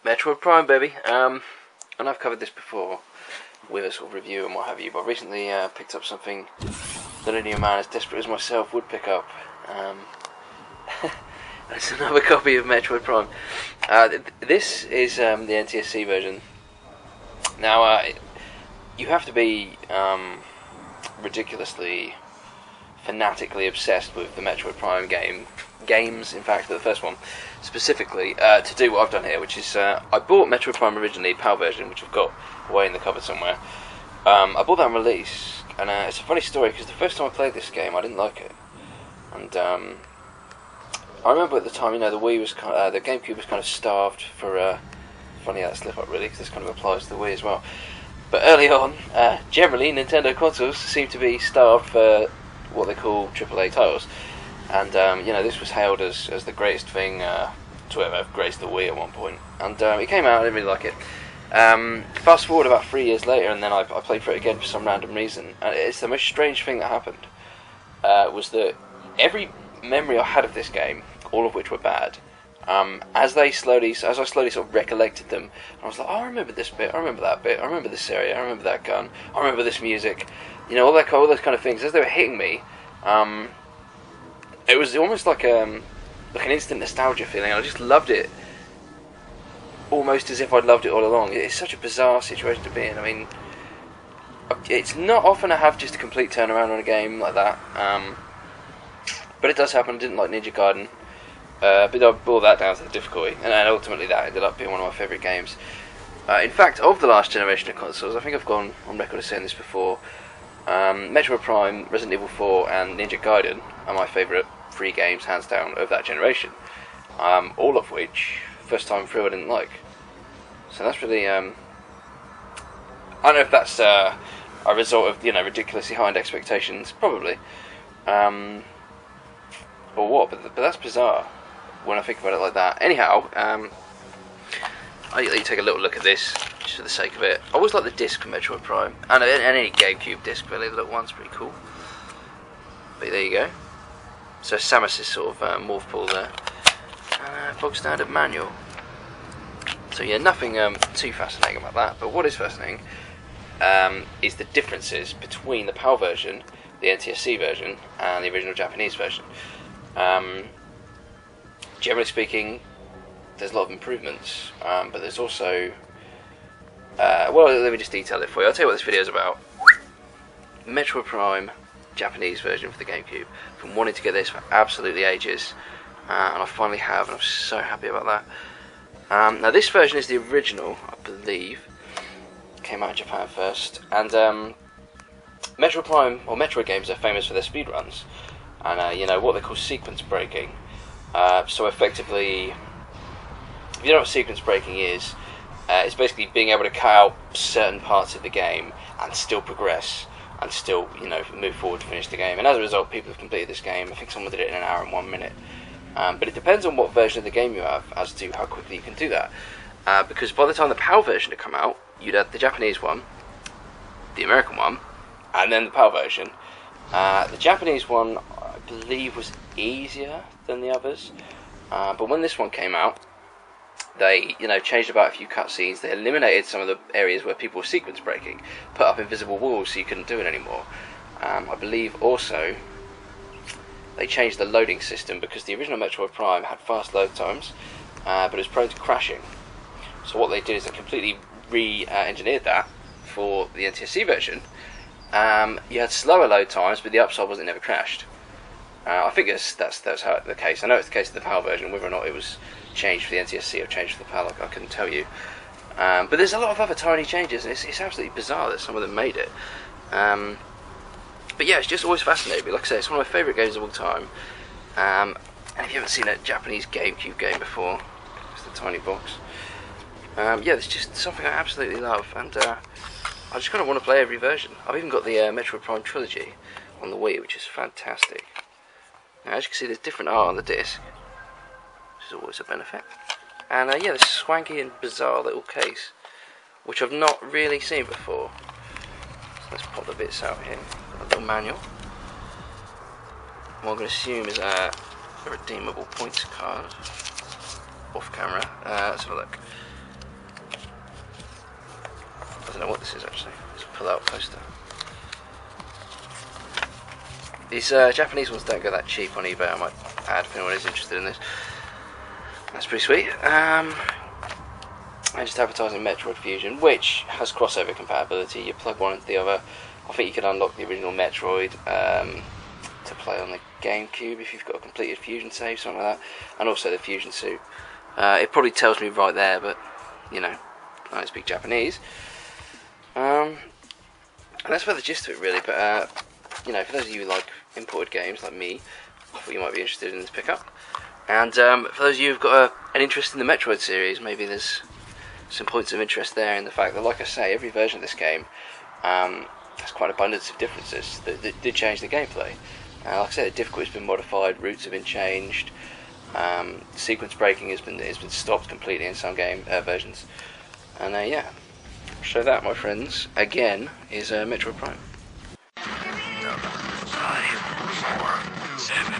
Metroid Prime, baby. And I've covered this before with a sort of review and what have you, but recently picked up something that only a man as desperate as myself would pick up. It's another copy of Metroid Prime. This is the NTSC version. Now, you have to be ridiculously, fanatically obsessed with the Metroid Prime games, in fact, the first one specifically, to do what I've done here, which is I bought Metroid Prime originally, PAL version, which I've got away in the cupboard somewhere. I bought that on release, and it's a funny story because the first time I played this game, I didn't like it, and I remember at the time, you know, the Wii was the GameCube was kind of starved for. Funny that slip up really, because this kind of applies to the Wii as well. But early on, generally Nintendo consoles seem to be starved for what they call AAA titles, and you know, this was hailed as the greatest thing to ever grace the Wii at one point. And it came out, I didn't really like it. Fast forward about 3 years later, and then I played for it again for some random reason, and it's the most strange thing that happened. Was that every memory I had of this game, all of which were bad, as I slowly sort of recollected them, I was like, oh, I remember this bit, I remember that bit, I remember this area, I remember that gun, I remember this music, you know, all those kind of things. As they were hitting me, it was almost like an instant nostalgia feeling. I just loved it, almost as if I'd loved it all along. It's such a bizarre situation to be in. I mean, it's not often I have just a complete turnaround on a game like that, but it does happen. I didn't like Ninja Gaiden. But I brought that down to the difficulty, and ultimately that ended up being one of my favourite games. In fact, of the last generation of consoles, I think I've gone on record as saying this before, Metroid Prime, Resident Evil 4 and Ninja Gaiden are my favourite 3 games, hands down, of that generation. All of which, first time through, I didn't like. So that's really, I don't know if that's a result of, you know, ridiculously high-end expectations, probably. Or what, but that's bizarre when I think about it like that. Anyhow, I'll let you take a little look at this, just for the sake of it. I always like the disc for Metroid Prime, and any GameCube disc really, the little one's pretty cool. But there you go. So Samus's sort of morph pool there. Bog standard manual. So yeah, nothing too fascinating about that, but what is fascinating is the differences between the PAL version, the NTSC version, and the original Japanese version. Generally speaking, there's a lot of improvements, but there's also, well, let me just detail it for you. I'll tell you what this video is about. Metroid Prime, Japanese version for the GameCube. I've been wanting to get this for absolutely ages, and I finally have, and I'm so happy about that. Now this version is the original, I believe. Came out in Japan first, and Metroid Prime, or Metroid games, are famous for their speedruns, and you know, what they call sequence breaking. So effectively, if you know what sequence breaking is, it's basically being able to cut out certain parts of the game and still progress, and still, you know, move forward to finish the game. And as a result, people have completed this game. I think someone did it in an hour and 1 minute. But it depends on what version of the game you have as to how quickly you can do that. Because by the time the PAL version had come out, you'd had the Japanese one, the American one, and then the PAL version. The Japanese one, I believe, was easier than the others, but when this one came out, they, you know, changed about a few cutscenes. They eliminated some of the areas where people were sequence breaking, put up invisible walls so you couldn't do it anymore. I believe also they changed the loading system, because the original Metroid Prime had fast load times, but it was prone to crashing. So what they did is they completely re-engineered that for the NTSC version. You had slower load times, but the upside was it never crashed. I think that's how the case. I know it's the case of the PAL version. Whether or not it was changed for the NTSC or changed for the PAL, I couldn't tell you. But there's a lot of other tiny changes, and it's absolutely bizarre that some of them made it. But yeah, it's just always fascinated me. Like I say, it's one of my favourite games of all time. And if you haven't seen a Japanese GameCube game before, it's the tiny box. Yeah, it's just something I absolutely love, and I just kind of want to play every version. I've even got the Metroid Prime trilogy on the Wii, which is fantastic. Now, as you can see, there's different art on the disc, which is always a benefit. And yeah, this swanky and bizarre little case, which I've not really seen before. So let's pop the bits out here. Got a little manual. What I'm going to assume is a redeemable points card. Off camera. Let's have a look. don't know what this is actually. Let's pull out a poster. These Japanese ones don't go that cheap on eBay, I might add, if anyone is interested in this. That's pretty sweet. And just advertising Metroid Fusion, which has crossover compatibility. You plug one into the other. I think you can unlock the original Metroid to play on the Gamecube if you've got a completed Fusion save, something like that. And also the Fusion suit. It probably tells me right there, but, you know, I don't speak Japanese. And that's about the gist of it, really. But, you know, for those of you who like imported games like me, I thought you might be interested in this pickup. And for those of you who've got an interest in the Metroid series, maybe there's some points of interest there in the fact that, like I say, every version of this game has quite an abundance of differences that did change the gameplay. Like I said, the difficulty's been modified, routes have been changed, sequence breaking has been stopped completely in some game versions. And yeah, so that, my friends, again, is Metroid Prime. 5, 4, 7,